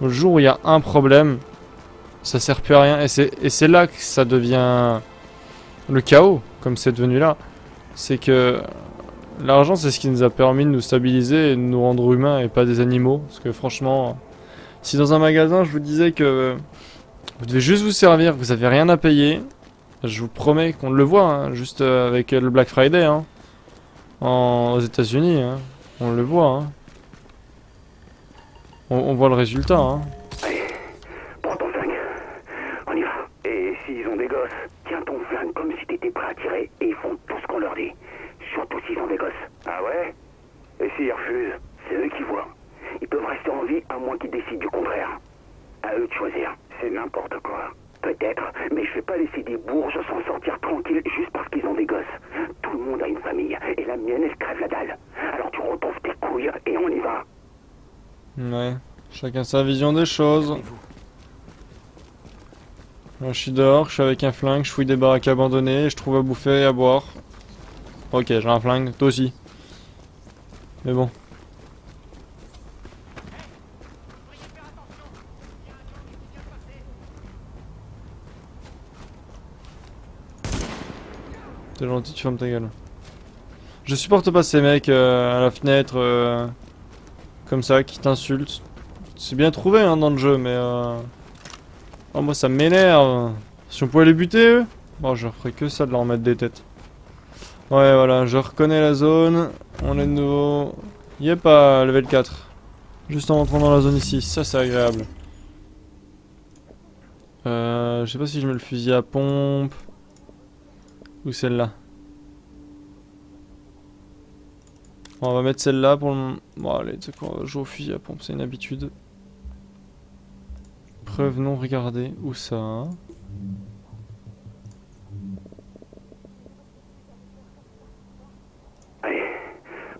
Le jour où il y a un problème, ça sert plus à rien. Et c'est là que ça devient le chaos, comme c'est devenu là. C'est que l'argent, c'est ce qui nous a permis de nous stabiliser et de nous rendre humains et pas des animaux. Parce que franchement, si dans un magasin, je vous disais que vous devez juste vous servir, que vous avez rien à payer, je vous promets qu'on le voit, hein, juste avec le Black Friday, hein, aux États-Unis, hein, on le voit. Hein. On voit le résultat. Hein. Allez, prends ton flingue. On y va. Et s'ils ont des gosses, tiens ton flingue comme si t'étais prêt à tirer et ils font tout ce qu'on leur dit. Surtout s'ils ont des gosses. Ah ouais? Et s'ils refusent, c'est eux qui voient. Ils peuvent rester en vie à moins qu'ils décident du contraire. À eux de choisir. C'est n'importe quoi. Peut-être, mais je vais pas laisser des bourges s'en sortir tranquilles juste parce qu'ils ont des gosses. Tout le monde a une famille, et la mienne, elle crève la dalle. Alors tu retrouves tes couilles et on y va. Ouais, chacun sa vision des choses. Moi, je suis dehors, je suis avec un flingue, je fouille des baraques abandonnées, et je trouve à bouffer et à boire. Ok, j'ai un flingue, toi aussi. Mais bon. T'es gentil, tu fermes ta gueule. Je supporte pas ces mecs à la fenêtre comme ça qui t'insultent. C'est bien trouvé hein, dans le jeu, mais oh, moi ça m'énerve. Si on pouvait les buter eux, bon, je ferais que ça de leur mettre des têtes. Ouais, voilà, je reconnais la zone. On est de nouveau. Yep, à level 4. Juste en rentrant dans la zone ici, ça c'est agréable. Je sais pas si je mets le fusil à pompe. Ou celle-là. Bon, on va mettre celle-là pour le... Bon allez, tu sais quoi, on va jouer au fusil à pompe, c'est une habitude. Preuve non regardée, où ça hein? Allez,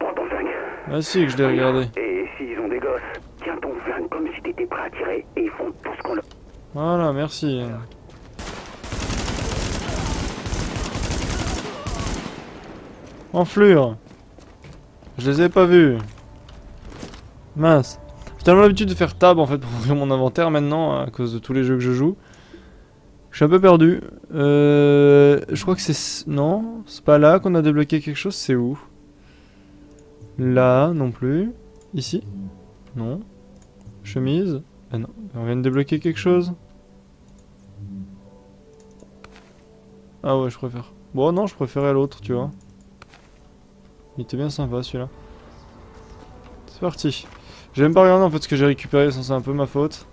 prends ton flingue. Ah si, que je l'ai regardé. Et s'ils ont des gosses, tiens ton flingue comme si t'étais prêt à tirer et ils font tout ce qu'on leur... Voilà, merci. Enflure. Je les ai pas vus. Mince. J'ai tellement l'habitude de faire tab en fait pour ouvrir mon inventaire maintenant à cause de tous les jeux que je joue. Je suis un peu perdu. Je crois que c'est... Non, c'est pas là qu'on a débloqué quelque chose, c'est où? Là, non plus. Ici? Non. Chemise? Ah non, on vient de débloquer quelque chose. Ah ouais, je préfère. Bon non, je préférais l'autre, tu vois. Il était bien sympa celui-là. C'est parti. J'ai même pas regardé en fait ce que j'ai récupéré, ça c'est un peu ma faute.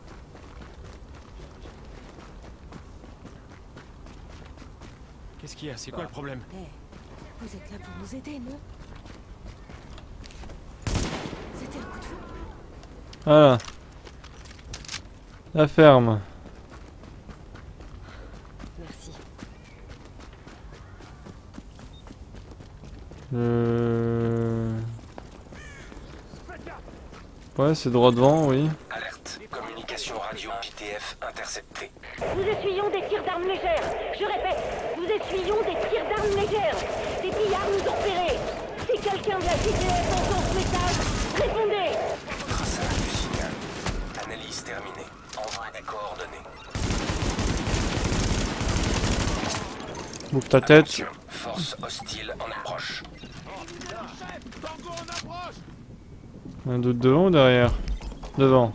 Qu'est-ce qu'il y a? C'est quoi le problème? Hey, vous êtes là pour nous aider, non? C'était un coup de feu? Voilà. La ferme. Merci. Ouais, c'est droit devant, oui. Alerte. Communication radio JTF interceptée. Nous essuyons des tirs d'armes légères. Je répète, nous essuyons des tirs d'armes légères. Des pillards nous ont repérés. Si quelqu'un de la JTF entend ce message, répondez. Traçage du signal. Analyse terminée. Envoi des coordonnées. Bouffe ta tête. Attention. Force hostile en approche. Un doute devant ou derrière? Devant.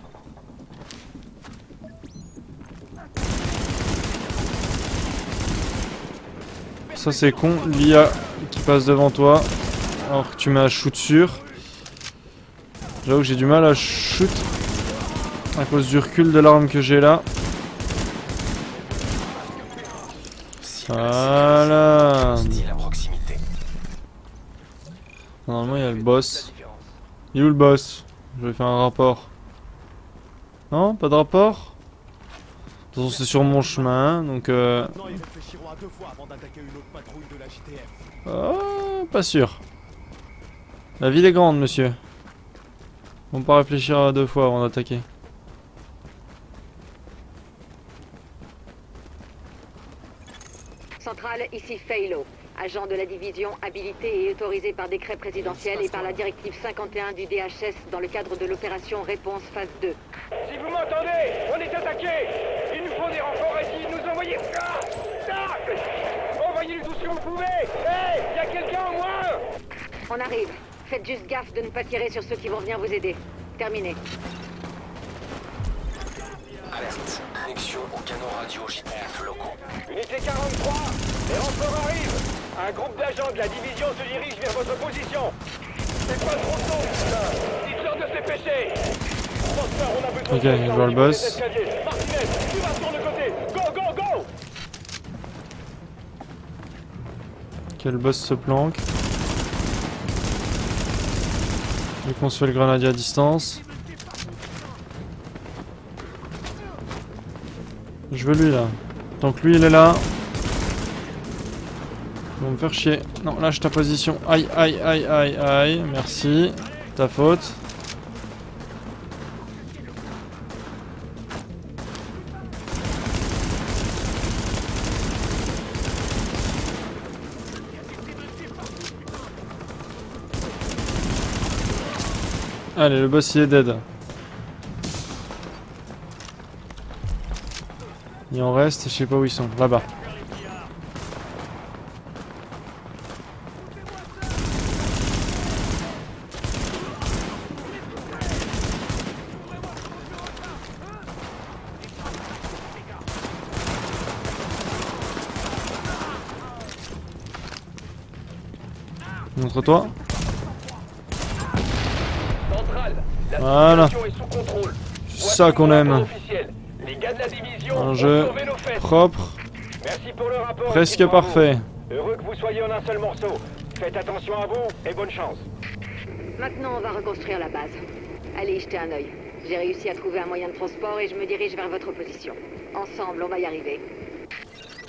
Ça c'est con, l'IA qui passe devant toi alors que tu mets un shoot sûr. J'avoue que j'ai du mal à shoot à cause du recul de l'arme que j'ai là. Voilà. Hostile à proximité. Normalement il y a le boss. Il est où le boss? Je vais faire un rapport. Non, pas de rapport? De toute façon c'est sur mon chemin donc Maintenant, ils réfléchiront à deux fois avant d'attaquer une autre patrouille de la JTF. pas sûr. La ville est grande monsieur. On peut pas réfléchir à deux fois avant d'attaquer. Centrale, ici Faylo, agent de la division habilité et autorisé par décret présidentiel et par la directive 51 du DHS dans le cadre de l'opération Réponse phase 2. Si vous m'entendez, attaquer. Il nous faut des renforts, essayez de nous envoyer. Envoyez-le tout ce que vous pouvez. Hé, y a quelqu'un au moins? On arrive. Faites juste gaffe de ne pas tirer sur ceux qui vont venir vous aider. Terminé. Alerte. Connexion au canon radio JTF locaux. Unité 43, les renforts arrivent. Un groupe d'agents de la division se dirige vers votre position. C'est pas trop tôt, putain. Dites-leur de se dépêcher. Prosper, on a besoin Ok, de je vois le boss. Martinez, tu vas sur le côté. Go, go, go. Quel boss se planque. Et qu'on se fait le grenadier à distance. Je veux lui là. Tant que lui il est là. Ils vont me faire chier. Non, lâche ta position. Aïe, aïe, aïe, aïe, aïe. Merci. Ta faute. Allez, le boss il est dead. Il en reste, je sais pas où ils sont. Là-bas. Montre-toi. Voilà. C'est ça qu'on aime. Un jeu propre, presque parfait. Heureux que vous soyez en un seul morceau. Faites attention à vous et bonne chance. Maintenant, on va reconstruire la base. Allez, jetez un œil. J'ai réussi à trouver un moyen de transport et je me dirige vers votre position. Ensemble, on va y arriver.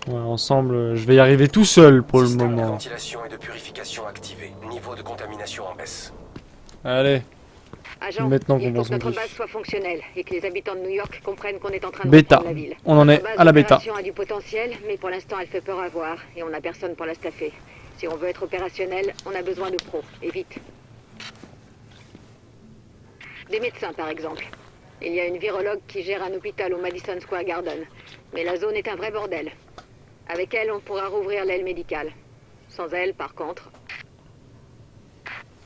Ouais, ensemble, je vais y arriver tout seul pour le Système de moment. ventilation et de purification activé. Niveau de contamination en baisse. Allez, Agent, maintenant il qu'on faut que pense notre plus. base soit fonctionnelle et que les habitants de New York comprennent qu'on est en train de Bêta. reprendre la ville. On en est Notre base à la bêta. d'opération a du potentiel, mais pour l'instant, elle fait peur à voir et on n'a personne pour la staffer. Si on veut être opérationnel, on a besoin de pros, et vite. Des médecins, par exemple. Il y a une virologue qui gère un hôpital au Madison Square Garden. Mais la zone est un vrai bordel. Avec elle, on pourra rouvrir l'aile médicale. Sans elle, par contre...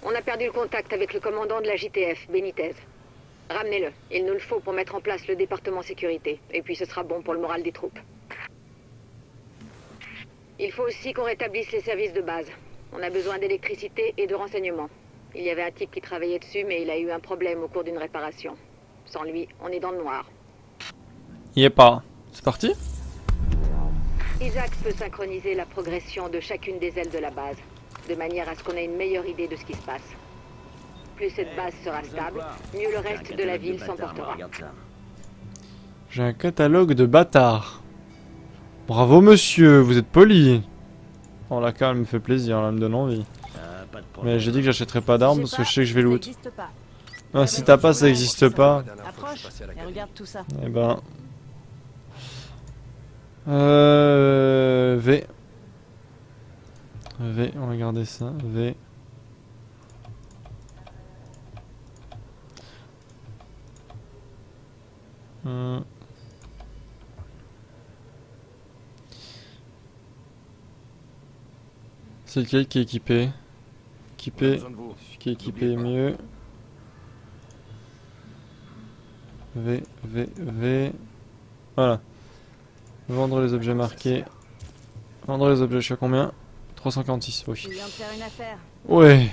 On a perdu le contact avec le commandant de la JTF, Benitez. Ramenez-le. Il nous le faut pour mettre en place le département sécurité. Et puis ce sera bon pour le moral des troupes. Il faut aussi qu'on rétablisse les services de base. On a besoin d'électricité et de renseignements. Il y avait un type qui travaillait dessus, mais il a eu un problème au cours d'une réparation. Sans lui, on est dans le noir. Y est pas. C'est parti? Isaac peut synchroniser la progression de chacune des ailes de la base, de manière à ce qu'on ait une meilleure idée de ce qui se passe. Plus cette base sera stable, mieux le reste de la ville s'emportera. J'ai un catalogue de bâtards. Bravo monsieur, vous êtes poli. Oh la calme me fait plaisir, là, elle me donne envie. Mais j'ai dit que j'achèterais pas d'armes parce que je sais que je vais loot. Ah, si t'as pas, ça existe pas. Approche et regarde tout ça. Eh ben... V. V, on va regarder ça. V. C'est lequel qui est équipé? Équipé. Qui est équipé mieux. V, V, V. Voilà. Vendre les objets marqués. Vendre les objets, je suis à combien? 346, oui. Tu viens de faire une affaire. Ouais.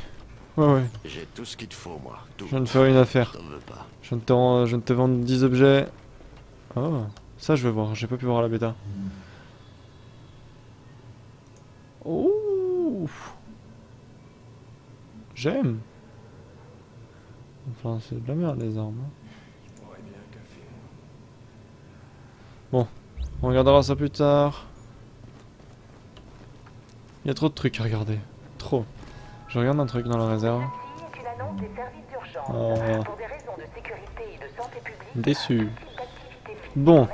Ouais. J'ai tout ce qu'il te faut, moi. Tout. Je viens de faire une affaire. T'en veux pas. Je viens de te vendre 10 objets. Oh, ça je veux voir, j'ai pas pu voir la bêta. Oh, j'aime. Enfin, c'est de la merde les armes. Bon, on regardera ça plus tard. Il y a trop de trucs à regarder. Trop. Je regarde un truc dans la réserve. Oh. Déçu. Bon.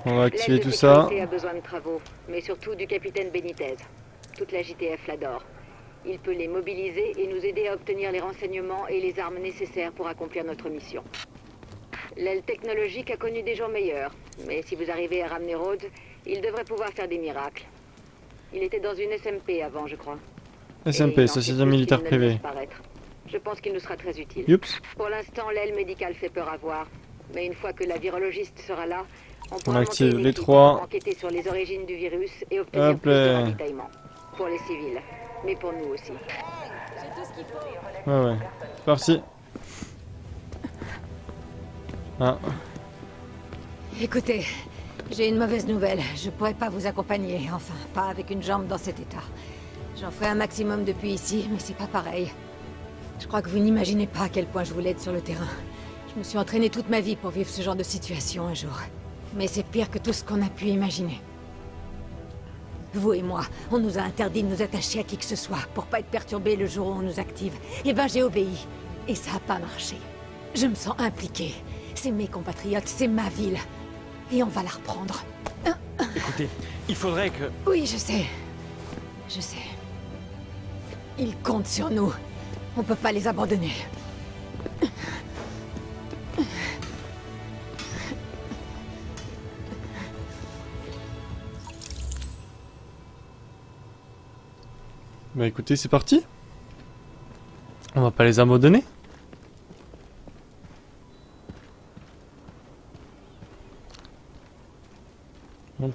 On va activer tout ça. L'aile de sécurité a besoin de travaux, mais surtout du capitaine Benitez. Toute la JTF l'adore. Il peut les mobiliser et nous aider à obtenir les renseignements et les armes nécessaires pour accomplir notre mission. L'aile technologique a connu des jours meilleurs. Mais si vous arrivez à ramener Rhodes, il devrait pouvoir faire des miracles. Il était dans une SMP avant, je crois. SMP, Société Militaire Privée. Je pense qu'il nous sera très utile. Youps. Pour l'instant, l'aile médicale fait peur à voir. Mais une fois que la virologiste sera là, on On pourra active monter une les équipe trois. pour enquêter sur les origines du virus et obtenir Hop plus de là. ravitaillement. Pour les civils, mais pour nous aussi. Ouais, ouais. C'est parti. Ah. Écoutez, j'ai une mauvaise nouvelle. Je pourrais pas vous accompagner, enfin, pas avec une jambe dans cet état. J'en ferai un maximum depuis ici, mais c'est pas pareil. Je crois que vous n'imaginez pas à quel point je vous l'aide sur le terrain. Je me suis entraîné toute ma vie pour vivre ce genre de situation un jour. Mais c'est pire que tout ce qu'on a pu imaginer. Vous et moi, on nous a interdit de nous attacher à qui que ce soit pour pas être perturbés le jour où on nous active. Et ben j'ai obéi. Et ça a pas marché. Je me sens impliquée. C'est mes compatriotes, c'est ma ville. Et on va la reprendre. Écoutez, il faudrait que... Oui, je sais. Je sais. Ils comptent sur nous. On peut pas les abandonner. Bah écoutez, c'est parti. On va pas les abandonner.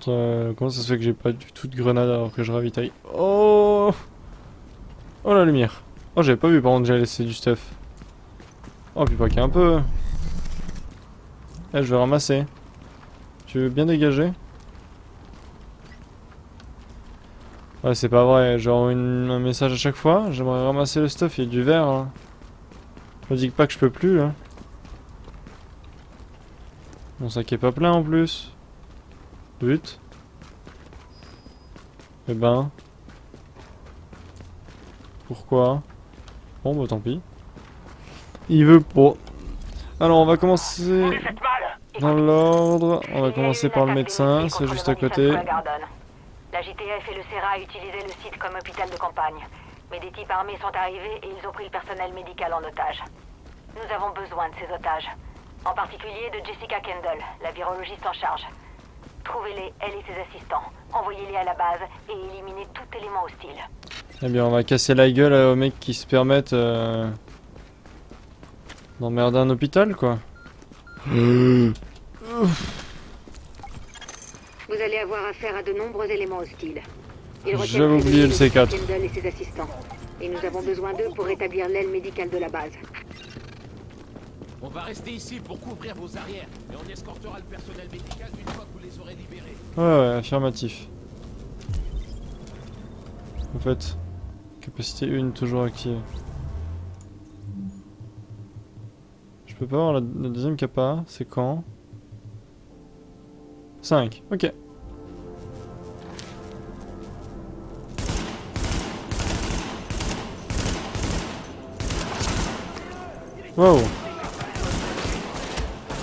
Comment ça se fait que j'ai pas du tout de grenade alors que je ravitaille? Oh! Oh la lumière. Oh, j'avais pas vu par contre, j'ai laissé du stuff. Oh, puis pas qu'un peu. Eh, je vais ramasser. Tu veux bien dégager? Ouais, c'est pas vrai, genre un message à chaque fois. J'aimerais ramasser le stuff, il y a du verre là. Je me dis pas que je peux plus là. Mon sac est pas plein en plus. But. Eh ben. Pourquoi? Bon bah tant pis. Il veut pas. Alors on va commencer dans l'ordre. On va commencer par le médecin, c'est juste à côté. La JTF et le CERA utilisaient le site comme hôpital de campagne. Mais des types armés sont arrivés et ils ont pris le personnel médical en otage. Nous avons besoin de ces otages. En particulier de Jessica Kendall, la virologiste en charge. Trouvez-les, elle et ses assistants. Envoyez-les à la base et éliminez tout élément hostile. Eh bien, on va casser la gueule aux mecs qui se permettent d'emmerder un hôpital, quoi. Vous allez avoir affaire à de nombreux éléments hostiles. J'avais oublié le C4. Kendall et ses assistants. Et nous avons besoin d'eux pour rétablir l'aile médicale de la base. On va rester ici pour couvrir vos arrières. Et on escortera le personnel médical une fois que vous les aurez libérés. Ouais, affirmatif. En fait, capacité 1 toujours active. Je peux pas avoir la deuxième capa, c'est quand? 5, ok. Wow.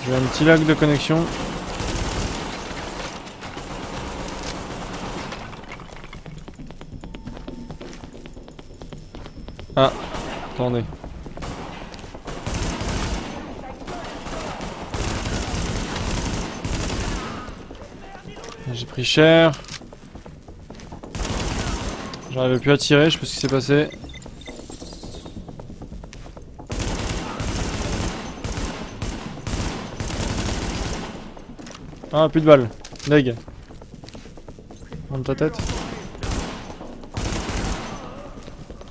J'ai un petit lag de connexion. Ah, attendez. J'ai pris cher. J'arrivais plus à tirer, je sais pas ce qui s'est passé. Ah, plus de balles. Leg. Monte ta tête.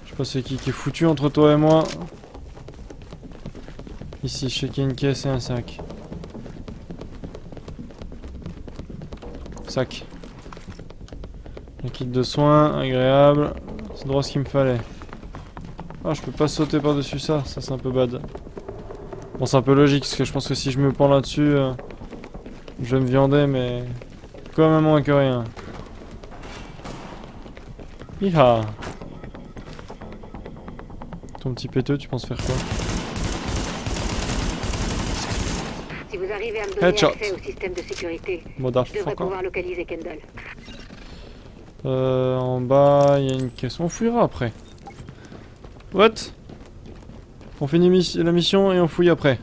Je sais pas c'est qui est foutu entre toi et moi. Ici, je sais qu'il y a une caisse et un sac. Sac. Un kit de soins, agréable. C'est droit ce qu'il me fallait. Ah, je peux pas sauter par-dessus ça, ça c'est un peu bad. Bon, c'est un peu logique, parce que je pense que si je me pends là-dessus, je vais me viander, mais quand même moins que rien. Hiha. Ton petit péteux, tu penses faire quoi? Si vous arrivez à me donner accès au système de sécurité, je devrais pouvoir localiser Kendall. En bas, il y a une caisse. On fouillera après. What? On finit la mission et on fouille après.